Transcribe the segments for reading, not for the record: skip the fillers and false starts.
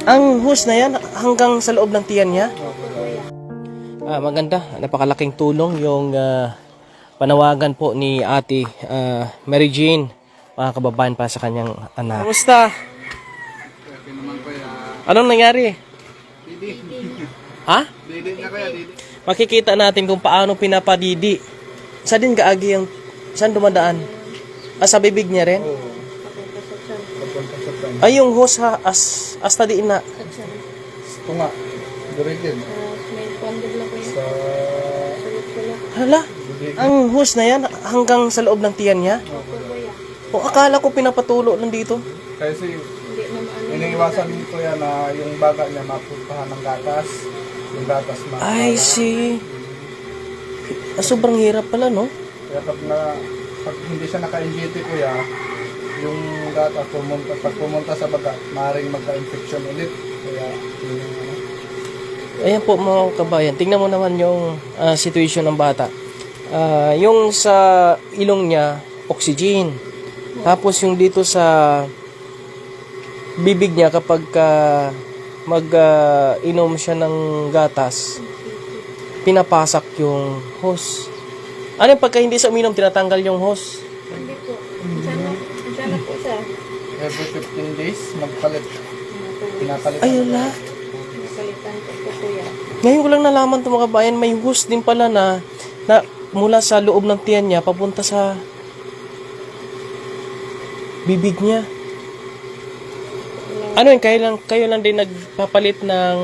Ang hose na yan hanggang sa loob ng tiyan niya? Maganda. Napakalaking tulong yung panawagan po ni Ate Mary Jane, mga kababayan, pa sa kanyang anak. Kamusta? Anong nangyari? Ha? Didi na kaya, didi. Makikita natin kung paano pinapadidi. Saan din kaagi yung... Saan dumadaan? Sa bibig niya rin? Oo. Ay, yung hose ha, asta diin na. Ito nga. Dirigin. Sa... Hala, ang hose na yan hanggang sa loob ng tiyan niya? O akala ko pinapatulo lang dito. Kasi iniiwasan ko yan na yung baga niya mapuntahan ng gatas. Yung gatas na... I see. Sobrang hirap pala, no? Kaya pag hindi siya naka-NGT kuya, yung gatas pag pumunta sa baga, maaaring magka-infection ulit. Kaya yun yung ano. Ayan po mga kabayan, tingnan mo naman yung situation ng bata. Yung sa ilong niya, oxygen. Tapos yung dito sa bibig niya kapag mag-inom siya ng gatas, pinapasak yung hose. Ano yung pagka hindi sa uminom, tinatanggal yung hose? Hindi po. Sana po siya. Every 15 days, magpalit. Pinapalit. Ay, wala. Napalitan ko po kuya. Ngayon ko lang nalaman ito mga kabayan, may hose din pala na mula sa loob ng tiyan niya, papunta sa bibig niya. Ano yun, kayo lang din nagpapalit ng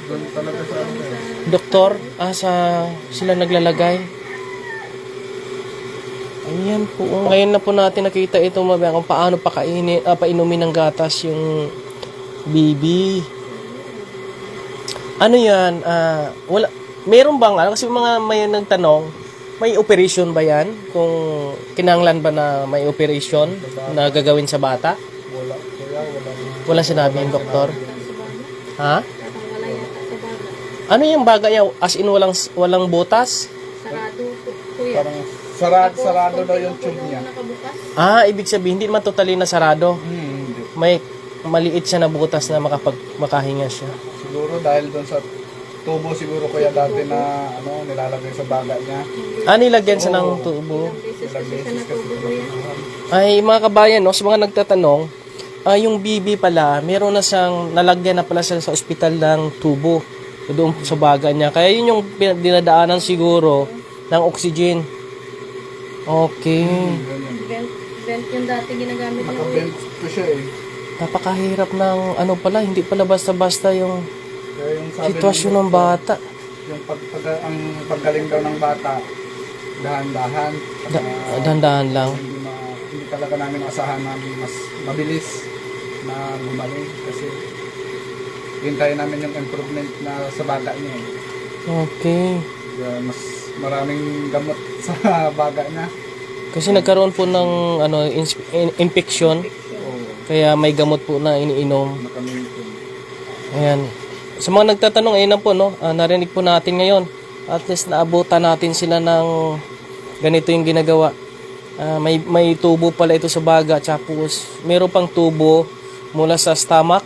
Doon talaga sa ano eh. doktor? Sila naglalagay? Ayan po. Ngayon na po natin nakita ito mga kung paano painumin ng gatas yung bibi. Ano yan? Wala. Meron bang, kasi mga may nagtanong, may operation ba yan? Kung kinanglan ba na may operation na gagawin sa bata? Wala. Kuya, wala. Walang sinabi yung doktor? Ha? Parang wala yata sa baga. Ano yung baga niya? As in walang butas? Sarado po kuya. Parang sarado daw yung tube niya. Nakabukas. Ibig sabihin, hindi man totally na sarado. Hindi. May maliit siya na butas na makahinga siya. Siguro dahil doon sa tubo siguro kuya dati na ano nilalagay sa baga niya. Nilagyan siya ng tubo. Beses Ilang kasi siya beses kasi natubo kuya. Ay, mga kabayan, no, sa mga nagtatanong, yung BB pala, meron na siyang, nalagyan na pala siya sa ospital ng tubo doon sa baga niya. Kaya yun yung dinadaanan siguro ng oxygen. Okay. Vent yung dati ginagamit ng kuya. Nakabent ko siya eh. Napakahirap ng ano pala, hindi pala basta-basta yung Kaya yung sabi sitwasyon ng bata. yung ang paggaling daw ng bata dahan-dahan. Dandahan lang. Hindi talaga namin asahan na mas mabilis na gumaling kasi hintayin namin yung improvement na sa baga niya eh. Okay. Kaya mas maraming gamot sa baga niya. Kasi nagkaroon po ng infection, Oo, kaya may gamot po na iniinom. nakamimpin. Ayan. Sa mga nagtatanong, ayun na po, no? Narinig po natin ngayon. At least naabutan natin sila ng ganito yung ginagawa. May tubo pala ito sa baga. Tapos, meron pang tubo mula sa stomach,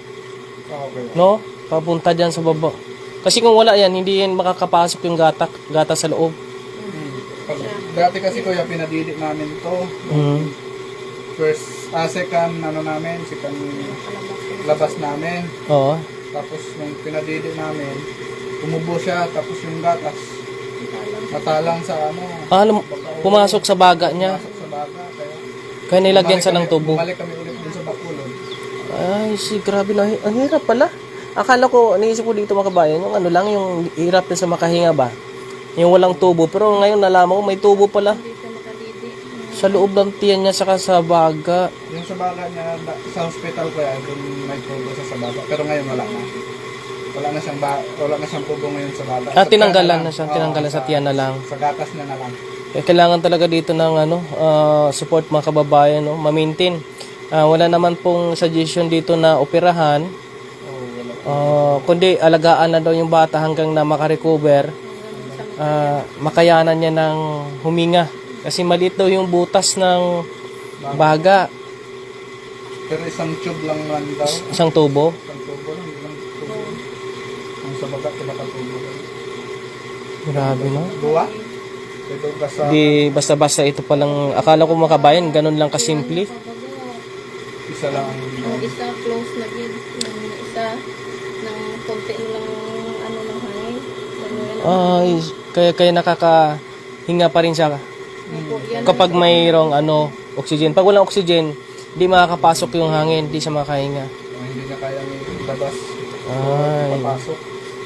Okay. no? Papunta dyan sa baba. Kasi kung wala yan, hindi yan makakapasok yung gata sa loob. Dati kasi kuya pinadidik namin to. Second labas namin. Oo. Tapos nung pinadidik namin, tumubo siya tapos yung gatas natalang sa Pumasok sa baga niya. pumasok sa baga. Kaya nilagyan siya ng tubo. Bumalik kami ulit dun sa Bacolod. Ay, grabe na. Ang hirap pala. Akala ko, naisip ko dito mga kabayan, yung ano lang, yung hirap na sa makahinga ba? Yung walang tubo. Pero ngayon nalaman ko, may tubo pala Hindi siya makadidi. sa loob ng tiyan niya saka sa baga. Yung sa baga niya, sa hospital ko yan, dun may tubo sa baga. Pero ngayon wala na. Wala na siyang tubo ngayon sa baga. Sa Tinanggalan tiyan na siya. lang. Tinanggalan sa tiyan na lang. Sa gatas niya na lang. Kaya kailangan talaga dito ng support mga kababayan, no? Ma-maintain. Wala naman pong suggestion dito na operahan. Kundi alagaan na daw yung bata hanggang na makarecover. Makayanan niya ng huminga. Kasi maliit daw yung butas ng baga. Pero isang tube lang daw. Isang tubo. Isang tubo lang. sa baga, pinakatubo. Grabe, no? Buwa? Ito ka sa Di basta-basta ito palang, akala ko mga kabayan, ganun lang kasimple. isa lang ang Yung isa close na gid. Yung isa ng konti lang ano ng hangin. Ay, kaya nakakahinga pa rin siya kapag mayroong oxygen. Pag walang oxygen, di makakapasok yung hangin, di siya makahinga. hindi niya kayang ilabas. Ay, Papasok.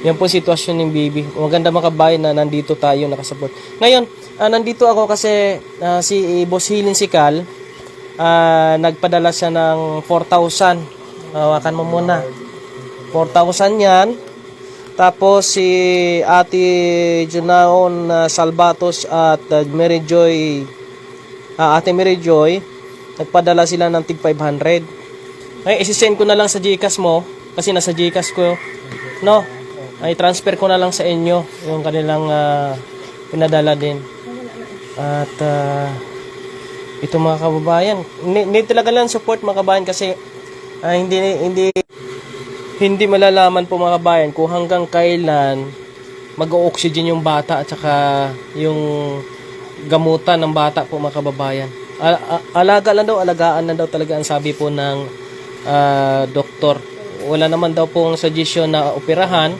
yan po sitwasyon ng baby. Maganda mga kabayan na nandito tayo nakasupport. Ngayon, nandito ako kasi si Boss Hilin Sikal, nagpadala siya ng 4,000. Hawakan mo muna. 4,000 yan. Tapos si Ate Junaon Salvatos at Mary Joy, Ate Mary Joy, nagpadala sila ng tig 500. Ay, isi-send ko na lang sa GCash mo kasi nasa GCash ko, no? Ay transfer ko na lang sa inyo yung kanilang pinadala din. At ito mga kababayan, need talaga lang support mga kababayan kasi hindi malalaman po mga kababayan kung hanggang kailan mag-o-oxygen yung bata at saka yung gamutan ng bata po mga kababayan. Alagaan lang daw talaga ang sabi po ng doktor. Wala naman daw pong suggestion na operahan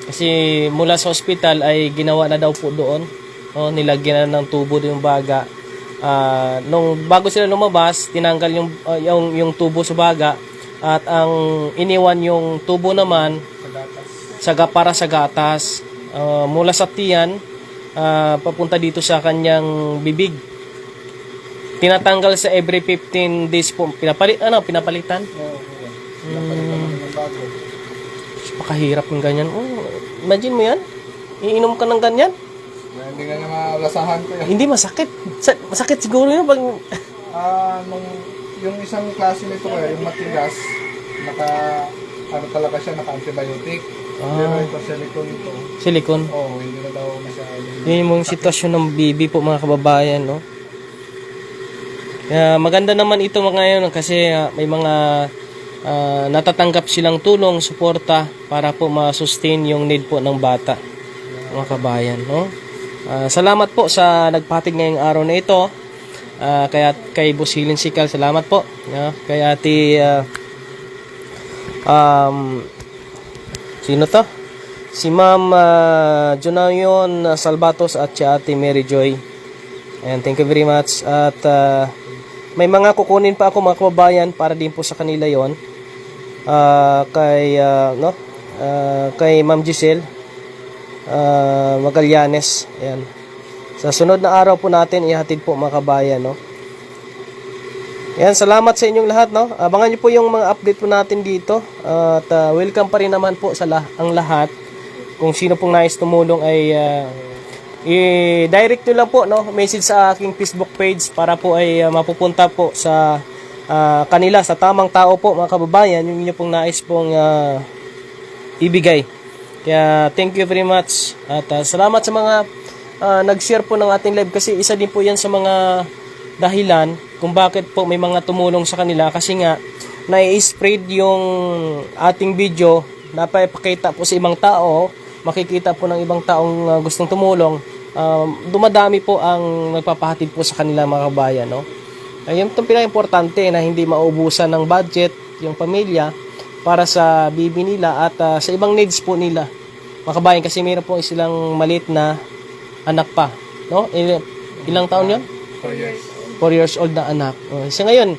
kasi mula sa ospital ay ginawa na daw po doon. Nilagyan na ng tubo yung baga. Nung bago sila lumabas, tinanggal yung tubo sa baga at ang iniwan yung tubo naman para sa gatas. Mula sa tiyan papunta dito sa kanyang bibig. Tinatanggal sa every 15 days po. Pinapalitan? Pakahirap ng ganyan. Imagine mo yan? Iinom ka ng ganyan? Hindi nga niya malasahan ko yan. Hindi masakit. Masakit siguro yun pag... Yung isang klase nito kaya, yung matigas, talaga siya, naka-antibiotic. Pero ito, silicone ito. Silicone. Hindi na daw masyado. Yun yung sitwasyon ng baby po mga kababayan, no? Maganda naman ito ngayon kasi may mga natatanggap silang tulong, suporta para po ma-sustain yung need po ng bata, mga kabayan, no? Salamat po sa nagpatig ngayong araw na ito. Kay Boss Hilin Sikal, salamat po. Kay Ate sino to? Si Ma'am Junayon Salvatos at si Ate Mary Joy. And thank you very much. At may mga kukunin pa ako mga kababayan para din po sa kanila yon. Kay Ma'am Giselle Magallanes. Ayan. Sa sunod na araw po natin ihatid po mga kabayan, no. Ayan, salamat sa inyong lahat, no. Abangan niyo po yung mga update po natin dito. At welcome pa rin naman po sa ang lahat. Kung sino pong nais tumulong ay i-direct nyo lang po, no, message sa aking Facebook page para po ay mapupunta po sa kanila, sa tamang tao po mga kababayan, yung inyo pong nais pong ibigay. Kaya thank you very much at salamat sa mga nag-share po ng ating live kasi isa din po yan sa mga dahilan kung bakit po may mga tumulong sa kanila kasi nga nai-spread yung ating video, napapakita po sa ibang tao, makikita po ng ibang taong gustong tumulong, dumadami po ang nagpapahatid po sa kanila mga kabayan, no? Ayun itong pinaka-importante na hindi maubusan ng budget yung pamilya para sa bibi nila at sa ibang needs po nila mga kabayan kasi mayroon po silang maliit na anak pa, no? Ilang taon yun? 4 years. 4 years old na anak. So ngayon,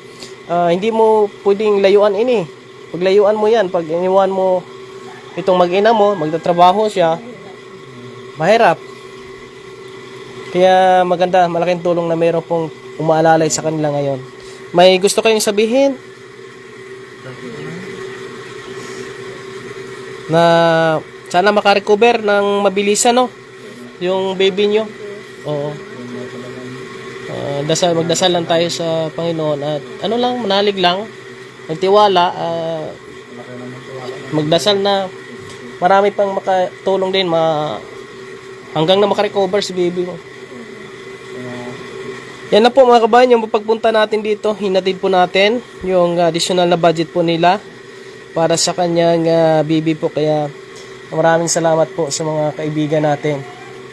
hindi mo pwedeng layuan ini. Pag layuan mo yan, pag iniwan mo itong mag-ina mo, magtatrabaho siya, mahirap. Kaya maganda, malaking tulong na mayroon pong umaalalay sa kanila ngayon. May gusto kayong sabihin? Na sana makarecover ng mabilisan, no? Yung baby nyo. Oo. Magdasal lang tayo sa Panginoon at manalig lang, magtiwala, magdasal na marami pang makatulong din hanggang na makarecover si baby mo. Yan na po mga kabayan, yung pagpunta natin dito, hinatid po natin yung additional na budget po nila para sa kanyang baby po. Kaya Maraming salamat po sa mga kaibigan natin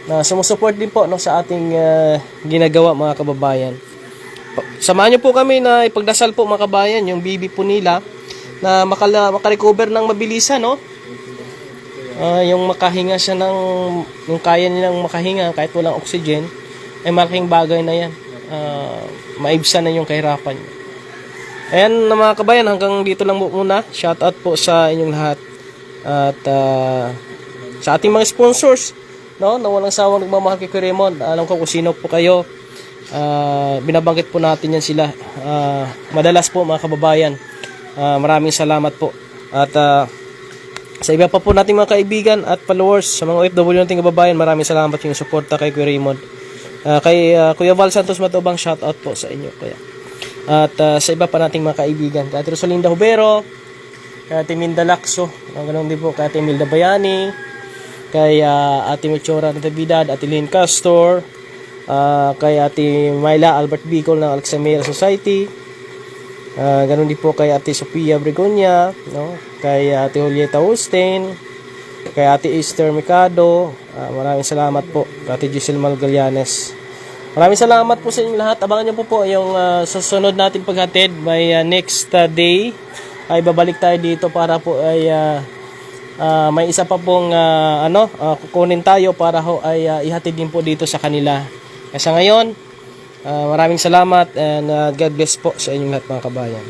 na sumusuport din po, no, sa ating ginagawa, mga kababayan. Samahan niyo po kami na ipagdasal po, mga kabayan, yung bibi po nila na makarecover ng mabilisan, no? Yung makahinga siya ng, yung kaya nilang makahinga kahit walang oxygen, ay malaking bagay na yan. Maibsan na yung kahirapan niya. Ayan, mga kabayan, hanggang dito lang muna. Shout out po sa inyong lahat. At sa ating mga sponsors, no, na walang sawang nagmamahal kay Kuya Raymond. Alam ko kung sino po kayo. Binabanggit po natin yan sila. Madalas po, mga kababayan. Maraming salamat po. At sa iba pa po nating mga kaibigan at followers, sa mga OFW nating kababayan, maraming salamat yung suporta kay Kuya Raymond. Kay Kuya Val Santos Matubang, shout out po sa inyo, Kuya. At sa iba pa nating mga kaibigan, kay Ate Rosalinda Hubero, kay Ate Minda Lacso, ganoon din po kay Ate Milda Bayani, kay Ate Melchora Natividad, Ate Lynn Castor, kay Ate Myla Albert Bicol ng Alexandria Society, ganoon din po kay Ate Sofia Bregonia, no? Kay Ate Julieta Hustain, kay Ate Esther Mercado, maraming salamat po, kay Ate Giselle Malgallanes. Maraming salamat po sa inyong lahat. Abangan niyo po yung susunod natin paghatid by next day. Ay babalik tayo dito para po ay may isa pa pong kukunin tayo para ho ay ihatid din po dito sa kanila. Kaya sa ngayon, maraming salamat and God bless po sa inyong lahat, mga kabayan.